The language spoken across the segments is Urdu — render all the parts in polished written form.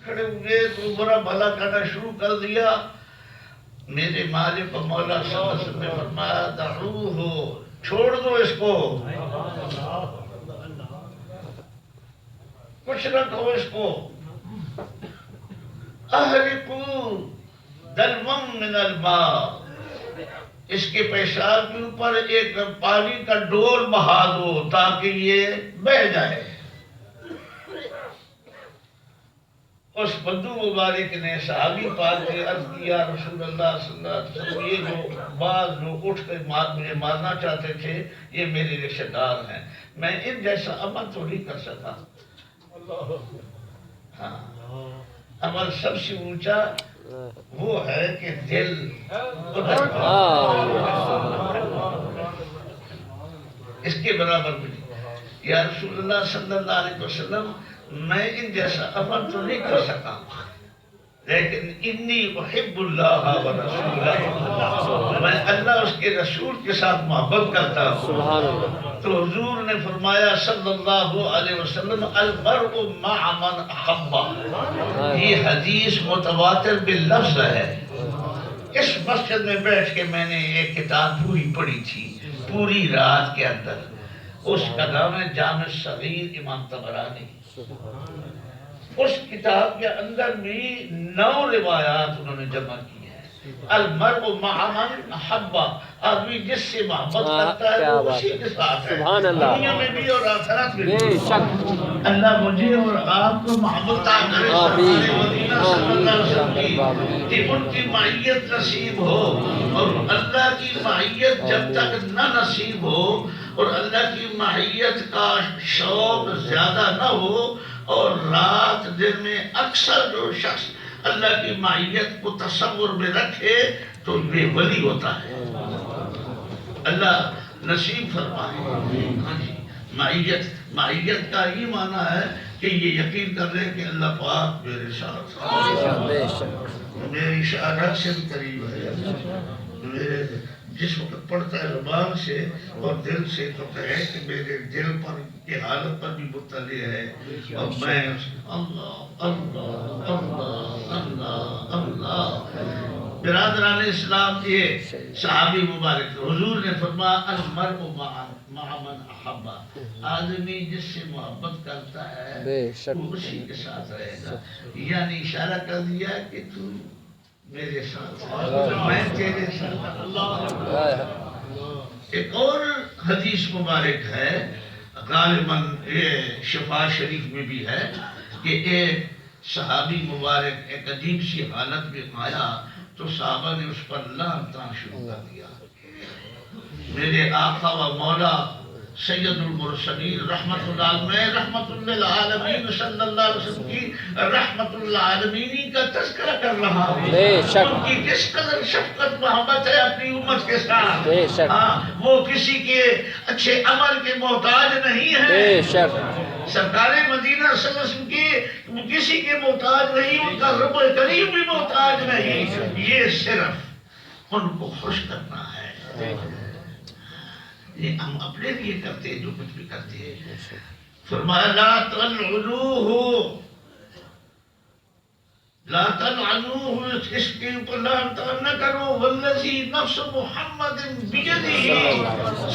کھڑے ہوئے تو برا بھلا کرنا شروع کر دیا. میرے مالک و مولا صلی اللہ علیہ وسلم نے فرمایا دعوہ، چھوڑ دو اس کو، کچھ نہ کہو اس کو. احرقوا دلوا من الماء، اس کے پیشاب کے اوپر ایک پانی کا ڈول بہا دو تاکہ یہ بہہ جائے. اس بدو مبارک نے صحابی پاک نے عرض کیا رسول اللہ صلی اللہ علیہ وسلم، یہ جو بعض لوگ اٹھ کر مجھے مارنا چاہتے تھے یہ میرے رشتہ دار ہیں، میں ان جیسا عمل تو نہیں کر سکا. ہاں، عمل سب سے اونچا وہ ہے کہ دل اس کے برابر بھی نہیں. یا رسول اللہ صلی اللہ علیہ وسلم، میں ان جیسا عمل تو نہیں کر سکا، لیکن انی احب اللہ و رسولہ، میں اللہ اس کے رسول کے ساتھ محبت کرتا ہوں. تو حضور نے فرمایا صلی اللہ علیہ وسلم المرء مع من احب. یہ حدیث متواتر باللفظ ہے. اس مسجد میں بیٹھ کے میں نے ایک کتاب پوری پڑھی تھی پوری رات کے اندر. اس کا نام ہے جامع صغیر امام طبرانی. اس کتاب کے اندر بھی 9 روایات انہوں نے جمع کی ہیں. المرء مع من احب، آدمی جس سے محبت کرتا ہے وہ اسی کے ساتھ ہے، دنیا میں بھی اور آخرت میں بھی. اللہ مجھے اور آپ کو محبت عطا کرے مدینہ صلی اللہ علیہ وسلم کی، کہ ان کی معیت نصیب ہو. اور اللہ کی معیت جب تک نہ نصیب ہو اور اللہ کی معیت کا شوق زیادہ نہ ہو، اور رات دن میں اکثر جو شخص اللہ کی معیت کو تصور میں رکھے تو بے ولی ہوتا ہے. اللہ نصیب فرمائے. ہاں جی، معیت کا یہ معنی ہے کہ یہ یقین کر لیں کہ اللہ پاک میرے ساتھ، میری اشارہ سے قریب ہے، میرے جس وقت پڑھتا ہے زبان سے اور دل سے تو کہے کہ میرے دل پر کی حالت پر بھی مطلع ہے. اور میں اللہ اللہ اللہ اللہ اللہ. برادران اسلام، یہ صحابی مبارک حضور نے فرمایا المرء مع من احب، آدمی جس سے محبت کرتا ہے وہ اسی کے ساتھ رہے گا. یعنی اشارہ کر دیا کہ تو میرے ساتھ میں تیرے ساتھ. اللہ. ایک اور حدیث مبارک ہے غالباً یہ شفا شریف میں بھی ہے کہ ایک صحابی مبارک ایک عجیب سی حالت میں آیا تو صحابہ نے اس پر لعنتاں شروع کر دیا. میرے آقا و مولا سید المرسلین رحمت اللہ میں رحمت للعالمین صلی اللہ علیہ وسلم کی رحمت للعالمین کا تذکرہ کر رہا ہوں. ان کی کس قدر شفقت محبت ہے اپنی امت کے ساتھ. وہ کسی کے اچھے عمل کے محتاج نہیں ہے. سرکار مدینہ صلی اللہ علیہ وسلم کی کسی کے محتاج نہیں، ان کا رب کریم بھی محتاج نہیں. یہ صرف ان کو خوش کرنا ہے. یہ ہم اپنے لیے کرتے ہیں جو کچھ بھی کرتے ہیں. فرمایا لا تلعنوہ، لا تلعنوہ، اس کے اوپر لعنت نہ کرو. والذی نفس محمد بیدہ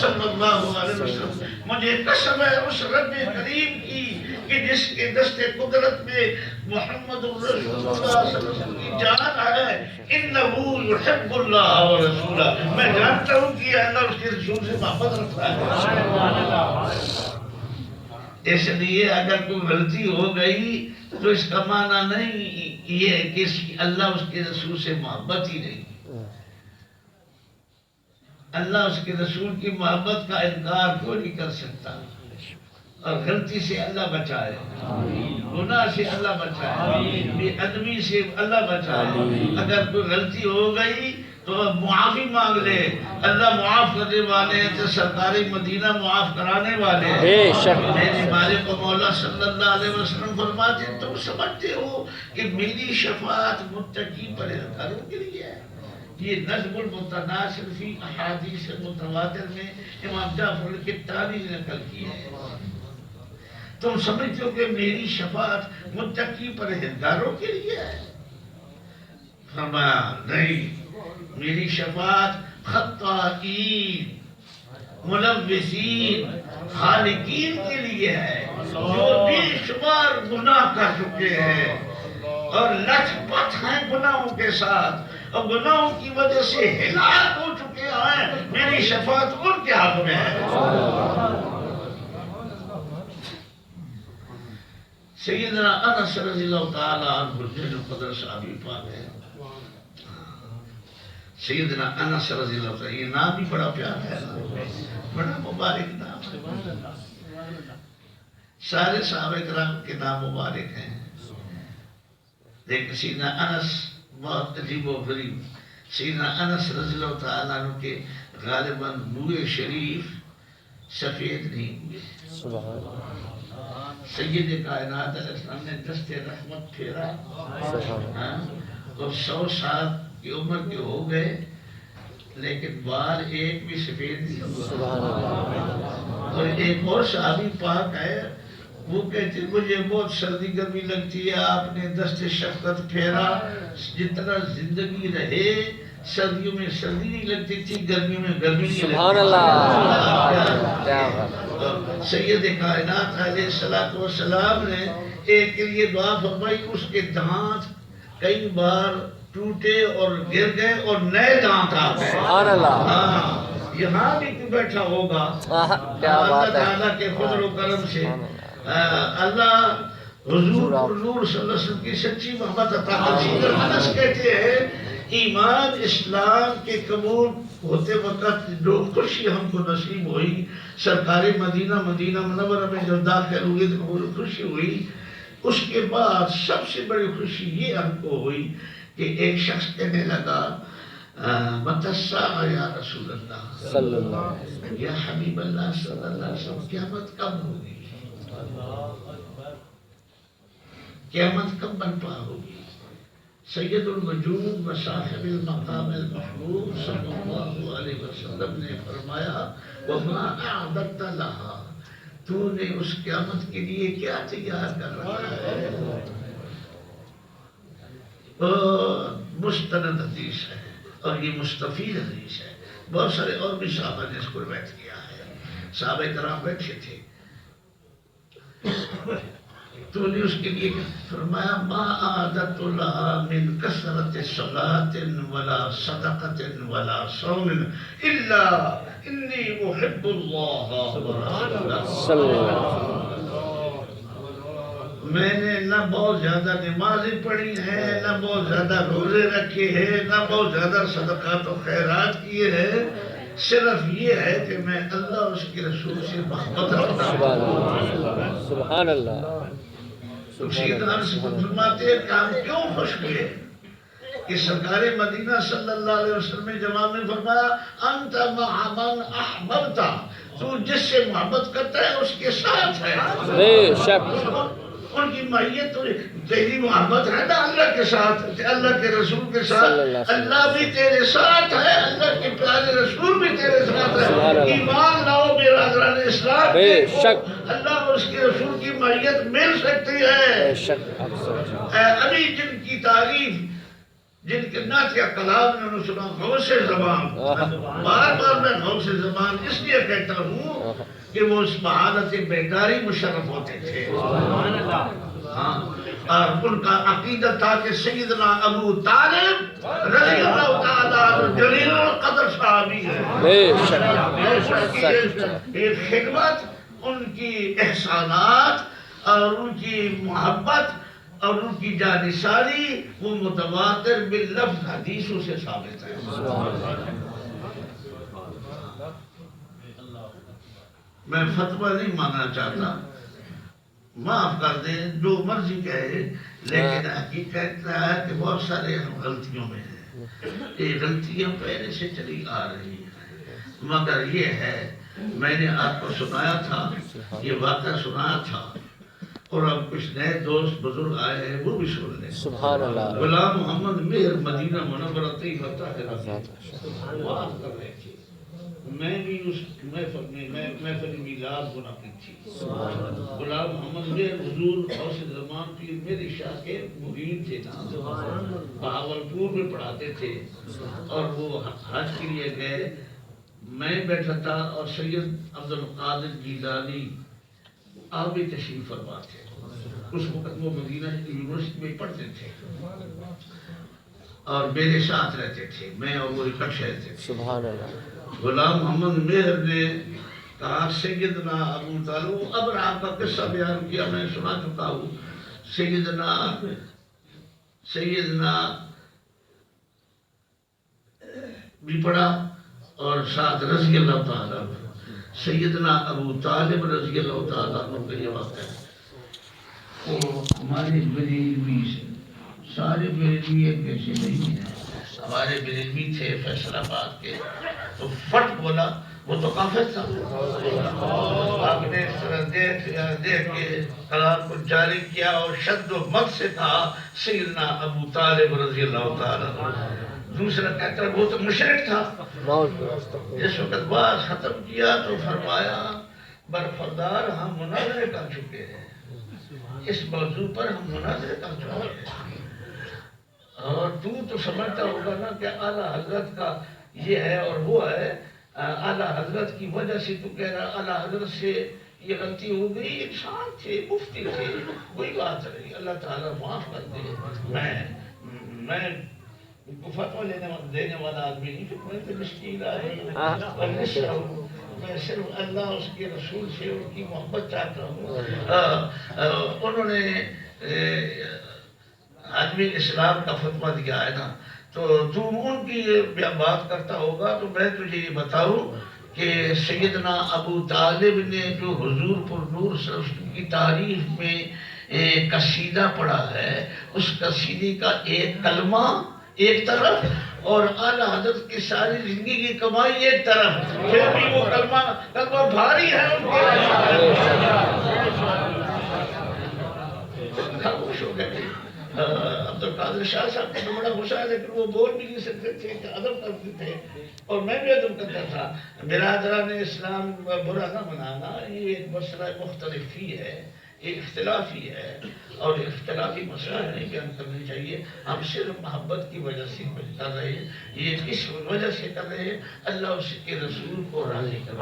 صلی اللہ علیہ وسلم، مجھے قسم ہے اس رب کریم کی کہ جس کے دست قدرت میں محمد رسول اللہ صلی اللہ علیہ وسلم کی جان ہے. انہو یحب اللہ و رسولہ، میں جانتا ہوں کہ اللہ اس کے رسول سے محبت رکھتا ہے. اس لیے اگر کوئی غلطی ہو گئی تو اس کا معنی نہیں یہ کہ اللہ اس کے رسول سے محبت ہی نہیں. اللہ اس کے رسول کی محبت کا انکار کیوں نہیں کر سکتا. اور غلطی سے اللہ بچائے، گناہ سے اللہ بچائے، بے ادبی سے اللہ بچائے. اگر کوئی غلطی ہو گئی تو معافی مانگ لے. اللہ معاف کرنے والے ہیں تو سرکار مدینہ معاف کرانے والے ہیں. میرے مالک و مولا صلی اللہ علیہ وسلم فرماتے ہیں تم سمجھتے ہو کہ میری شفاعت متقی پرہیزگاروں کے لیے ہے. یہ نظم المتناصر فی احادیث متواتر میں امام جعفر القطانی نے نقل کی ہے. تم سمجھتے ہو کہ میری شفاعت متقی پرہیزگاروں کے لیے ہے؟ فرمایا نہیں، میری شفاعت خطائین، ملوثین، خالقین کے لیے ہے، جو بے شمار گناہ کر چکے ہیں اور لچ پچ ہیں گناہوں کے ساتھ، اور گناہوں کی وجہ سے ہلاک ہو چکے ہیں، میری شفاعت ان کے حق میں ہے۔ سیدنا انس رضی اللہ تعالی عنہ جن قدر صحابی پاک ہے، سیدنا انس رضی اللہ تعالی، یہ نام بھی بڑا پیارا ہے، بڑا مبارک نام ہے۔ سارے صحابہ کرام کے نام مبارک ہیں، لیکن سیدنا انس بہت عجیب و غریب، سیدنا انس رضی اللہ تعالیٰ عنہ کے غالباً منہ شریف سفید نہیں ہوئے۔ سید کائنات علیہ السلام نے دست رحمت پھیرا اور 100 سال کی عمر کے ہو گئے، لیکن بال ایک بھی سفید نہیں ہوا۔ اور ایک اور صحابی پاک ہے، وہ کہتے مجھے بہت سردی گرمی لگتی ہے، آپ نے دست شفقت پھیرا، جتنا زندگی رہے سردیوں میں سردی نہیں لگتی تھی، گرمیوں میں گرمی نہیں لگتی۔ سبحان اللہ۔ سید کائنات علیہ السلام نے ایک کے لیے دعا فرمائی، اس کے دانت کئی بار ٹوٹے اور گر گئے اور نئے دانت آ گئے۔ سبحان اللہ۔ یہاں بھی تو بیٹھا ہوگا اللہ تعالیٰ کے فضل و کرم سے، اللہ حضور نور صلی اللہ علیہ وسلم کی سچی محبت عطا کرتی ہے۔ انس کہتے ہیں ایمان اسلام کے قبول ہوتے وقت جو خوشی ہم کو نصیب ہوئی، سرکار مدینہ منورہ میں جو داخل ہوئے تو وہ خوشی ہوئی، اس کے بعد سب سے بڑی خوشی یہ ہم کو ہوئی کہ ایک شخص کہنے لگا متی الساعہ یا رسول اللہ صلی اللہ علیہ وسلم، یا حبیب اللہ صلی اللہ علیہ وسلم، قیامت کب ہوگی؟ قیامت کب برپا ہوگی؟ سید الوجود و صاحب المقام المحمود صلی اللہ علیہ وسلم نے فرمایا وَمَا أَعْدَدْتَ لَهَا، تو نے اس قیامت کے لیے کیا تیار کر رہا ہے؟ مستند حدیث ہے اور یہ مستفید حدیث ہے، بہت سارے اور بھی صحابہ نے اس کو روایت کیا ہے، صحابہ کرام بیٹھے تھے، تو نے اس کے لیے فرمایا ما عادت لها من کثرت صلاة ولا صدقة ولا صوم الا انی احب اللہ ورسولہ۔ میں نے نہ بہت زیادہ نمازیں پڑھی ہیں، نہ بہت زیادہ روزے رکھے ہیں، نہ بہت زیادہ صدقات و خیرات کیے ہیں، صرف یہ ہے کہ میں اللہ اور اس کے رسول سے محبت رکھتا ہوں۔ سبحان اللہ۔ سیدنا انس فرماتے ہیں کہ ہم کیوں خوش ہوئے کہ سرکار مدینہ صلی اللہ علیہ وسلم نے جواب میں فرمایا انت مع من احببت، تو جس سے محبت کرتا ہے اس کے ساتھ ہے۔ بے شک ان کی معیت تیری محبت ہے نا اللہ کے ساتھ، اللہ کے رسول کے ساتھ، اللہ بھی تیرے ساتھ ہے، اللہ کے پیارے رسول بھی تیرے ساتھ ہے۔ ایمان لاؤ برادران اسلام، اللہ اور اس کے رسول کی معیت مل سکتی ہے۔ ابھی جن کی تعریف، جن کے نعتیہ کلام نے انہوں سنا غوث زمان، بار بار میں غوث زمان اس لیے کہتا ہوں کہ وہ اس بحالت بیداری مشرف ہوتے تھے، اور ان کا عقیدہ تھا کہ سیدنا ابو طالب رضی اللہ تعالیٰ جلیل القدر صحابی ہے۔ یہ خدمت، ان کی احسانات اور ان کی محبت اور ان کی جانثاری وہ متواتر باللفظ حدیثوں سے ثابت ہے۔ میں فتویٰ نہیں ماننا چاہتا، معاف کر دیں جو مرضی کہے، لیکن حقیقت ہے کہ بہت سارے ہم غلطیوں میں ہیں، یہ غلطیاں پہلے سے چلی آ رہی ہیں، مگر یہ ہے میں نے آپ کو سنایا تھا، یہ واقعہ سنایا تھا، اور اب کچھ نئے دوست بزرگ آئے ہیں وہ بھی سن لیں۔ سبحان اللہ۔ غلام محمد مہر مدینہ منورہ طیبہ طاہرہ معاف کر رہے تھے، میں بھی اس محفل میں محفل میلاد منعقد تھی. غلام محمد میر حضور غوث زمان پیر میرے شاہ کے مرید تھے نا، بہاولپور میں پڑھاتے تھے اور وہ حج کے لیے گئے. میں بیٹھا تھا اور سید عبد القادر جیلانی آپ بھی تشریف فرما تھے. اس وقت وہ مدینہ یونیورسٹی میں پڑھتے تھے اور میرے ساتھ رہتے تھے، میں اور وہ اکٹھے رہتے تھے. سبحان اللہ. غلام محمد مہر نے کہا سیدنا ابو طالب، اب آپ کا قصہ بیان کیا میں سنا چکا ہوں. سیدنا بھی پڑھا اور ساتھ رضی اللہ تعالیٰ سیدنا ابو طالب رضی اللہ تعالیٰ عنہ کا یہ واقعہ ہے. تو ہمارے بریلوی سے سارے بریلوی ایک جیسے نہیں ہیں. ہمارے بریلوی تھے فیصل آباد کے، تو فٹ بولا، وہ تو کافر تھا. آپ نے اس طرح دیکھ کے کلام کو جاری کیا اور شد و مد سے کہا سیدنا ابو طالب رضی اللہ تعالیٰ. دوسرا کہتا ہے وہ تو مشرک تھا. جس وقت بات ختم کیا تو فرمایا برخوردار ہم مناظرے کر چکے ہیں، اس موضوع پر ہم مناظرے کر چکے ہیں، اور تو سمجھتا ہوگا نا کہ اعلیٰ حضرت کا یہ ہے اور وہ ہے. اعلیٰ حضرت کی وجہ سے تو کہہ رہا اعلیٰ حضرت سے یہ غلطی ہو گئی. انسان تھے، مفتی تھے، کوئی بات نہیں، اللہ تعالیٰ معاف کر دے. میں فتویٰ دینے والا آدمی نہیں، میں تو مشکل ہے، میں صرف اللہ اس کے رسول سے ان کی محبت چاہتا ہوں. انہوں نے آدمی اسلام کا فتویٰ دیا ہے نا، تو تم ان کی بات کرتا ہوگا تو میں تجھے یہ بتاؤں کہ سیدنا ابو طالب نے جو حضور پر نور صلی اللہ علیہ وسلم کی تعریف میں قصیدہ پڑھا ہے، اس قصیدے کا ایک کلمہ ایک طرف اور اعلیٰ حضرت کی ساری زندگی کی کمائی ایک طرف، پھر بھی وہ کلمہ بھاری ہے ان کے. خاموش ہو گئے. عبد القادر شاہ صاحب کو بڑا غصہ ہے، لیکن وہ بول بھی نہیں سکتے تھے کہ ادب کرتے تھے اور میں بھی ادب کرتا تھا. برادران اسلام برا نہ بنانا، یہ ایک مسئلہ مختلف ہی ہے، ایک اختلافی ہے اور اختلافی مسئلہ نہیں بیان کرنی چاہیے. ہم صرف محبت کی وجہ سے کر رہے ہیں، یہ اس وجہ سے کر رہے ہیں اللہ اس کے رسول کو راضی کر.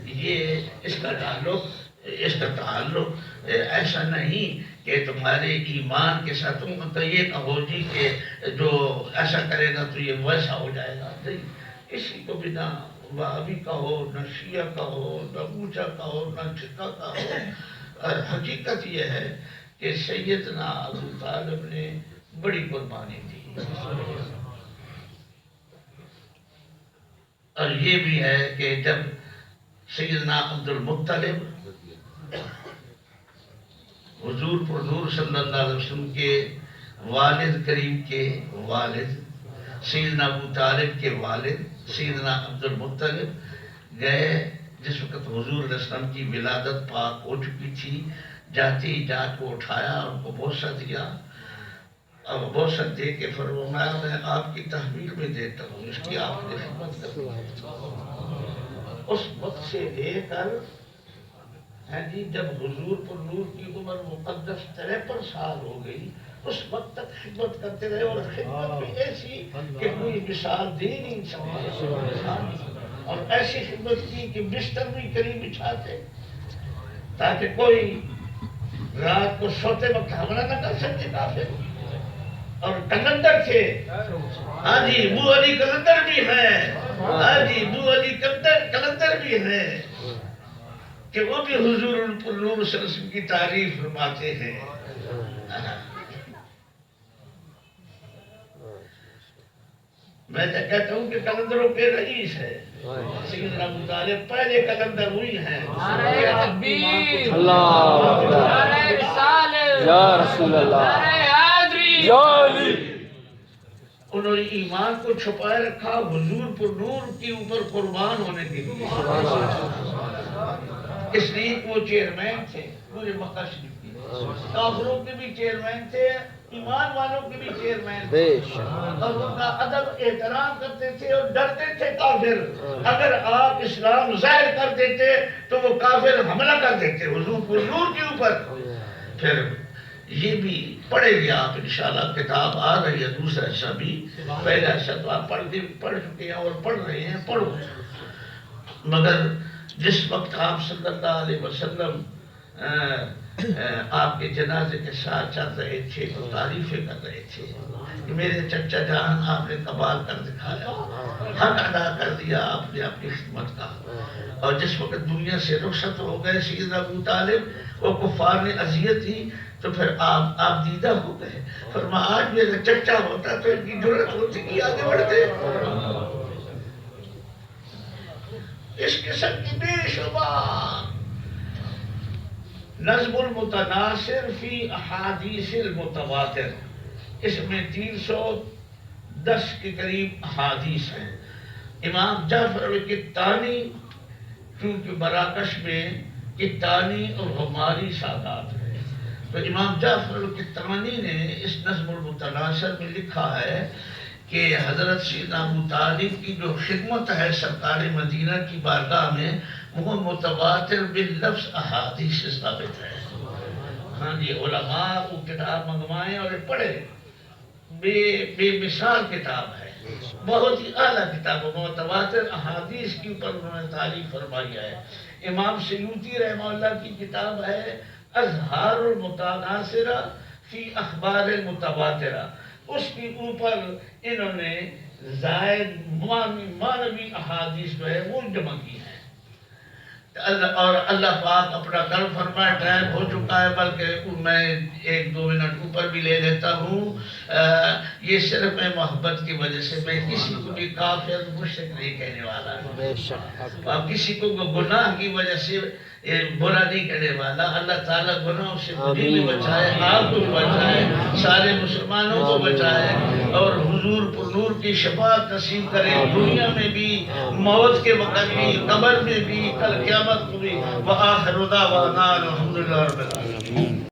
یہ اس کا تعلق ایسا نہیں کہ تمہارے ایمان کے ساتھ تم تو یہ کہو جی کہ جو ایسا کرے گا تو یہ ویسا ہو جائے گا. نہیں، کسی کو بھی نہ وہابی کا ہو، نہ شیعہ کا ہو، نہ اونچا کا ہو، نہ چھکا کا ہو. حقیقت یہ ہے کہ سیدنا ابو طالب نے بڑی قربانی دی. اور یہ بھی ہے کہ جب سیدنا عبد المطلب حضور پر نور صلی اللہ علیہ وسلم کے والد کریم کے والد سیدنا ابو طالب کے والد سیدنا عبد المطلب گئے، جس وقت حضور علیہ السلام کی ولادت پاک ہو چکی تھی، جاتے ہی جات کو اٹھایا، ان کو بوسہ دیا. اب بوسہ دے کے فرمایا میں آپ کی تحویل میں دیتا ہوں، اس کی آپ نے خدمت کرو. اس وقت سے لے کر جی جب حضور پر نور کی عمر مقدس 53 سال ہو گئی، اس وقت تک خدمت کرتے رہے، اور خدمت بھی ایسی کہ کوئی مثال دے نہیں سکتے. اور ایسی خدمت کی کہ بستر بھی قریب بچھاتے تاکہ کوئی رات کو سوتے وقت حملہ نہ کر سکتے کافر. اور کلندر تھے، ہاں جی ابو علی کلندر بھی ہیں، ہاں جی ابو علی کلندر بھی ہیں کہ وہ بھی حضور پر نور صلی اللہ علیہ وسلم کی تعریف فرماتے ہیں. میں تو کہتا ہوں کہ کلندروں کے رئیس ہے سیدنا ابو طالب، پہلے کلندر ہوئی ہیں. یا رسول اللہ، یا علی. انہوں نے ایمان کو چھپائے رکھا حضور پر نور کے اوپر قربان ہونے کے لیے. اس لیے وہ چیئرمین تھے پورے مکہ شریف کے. کافروں کے بھی چیئرمین تھے، ایمان والوں کے بھی چیئرمین بے تھے، شک اور ان کا ادب احترام کرتے تھے اور ڈرتے تھے کافر۔ اگر آپ اسلام ظاہر کر دیتے تو وہ کافر حملہ کر دیتے حضور کے اوپر۔ پھر یہ بھی پڑھے گے آپ انشاءاللہ، کتاب آ رہی ہے دوسرا حصہ بھی، پہلا حصہ تو آپ پڑھ چکے ہیں اور پڑھ رہے ہیں، پڑھو۔ مگر جس وقت آپ صلی اللہ علیہ وسلم آپ کے جنازے کے ساتھ چل رہے تھے تو تعریفیں کر رہے تھے کہ میرے چچا جان آپ نے کمال کر دکھایا، حق ادا کر دیا آپ نے اپنی خدمت کا۔ اور جس وقت دنیا سے رخصت ہو گئے سیدنا ابو طالب، وہ کفار نے اذیت دی، تو پھر آپ دیدہ ہو گئے۔ فرمایا آج میرا چچا ہوتا تو ان کی جرأت ہوتی کہ آگے بڑھتے۔ اس قسم کی بے شمار نظم المتناصر فی احادیث المتواتر، اس میں 310 کے قریب احادیث ہیں۔ امام جعفر القطانی کیونکہ مراکش میں قطانی اور غماری سادات ہیں، تو امام جعفر القطانی نے اس نظم المتناصر میں لکھا ہے کہ حضرت سیدنا ابو طالب کی جو خدمت ہے سرکار مدینہ کی بارگاہ میں، وہ متواتر باللفظ احادیث سے ثابت ہے۔ ہاں جی، علماء وہ کتاب منگوائیں اور پڑھیں، بے مثال کتاب ہے، بہت ہی اعلیٰ کتاب ہے، متواتر احادیث کے اوپر انہوں نے تعریف فرمائی ہے۔ امام سیوطی رحمہ اللہ کی کتاب ہے اظہار المتناصرہ فی اخبار المتواترہ، اس کے اوپر انہوں نے زائد معنوی احادیث جو ہے وہ جمع کی ہے۔ اور اللہ پاک اپنا کرم فرمائے، ٹائم ہو چکا ہے، بلکہ میں 1-2 منٹ اوپر بھی لے لیتا ہوں۔ یہ صرف میں محبت کی وجہ سے، میں کسی کو بھی کافر مشرک نہیں کہنے والا، بے شک اور کسی کو گناہ کی وجہ سے برا نہیں کرنے والا۔ اللہ تعالیٰ گناہوں سے مجھے بھی بچائے، آپ کو بھی بچائے، سارے مسلمانوں کو بچائے، اور حضور پر نور کی شفاعت نصیب کرے، دنیا میں بھی، موت کے وقت بھی، قبر میں بھی، کل قیامت کو بھی۔ وآخر دعوانا الحمدللہ رب العالمین۔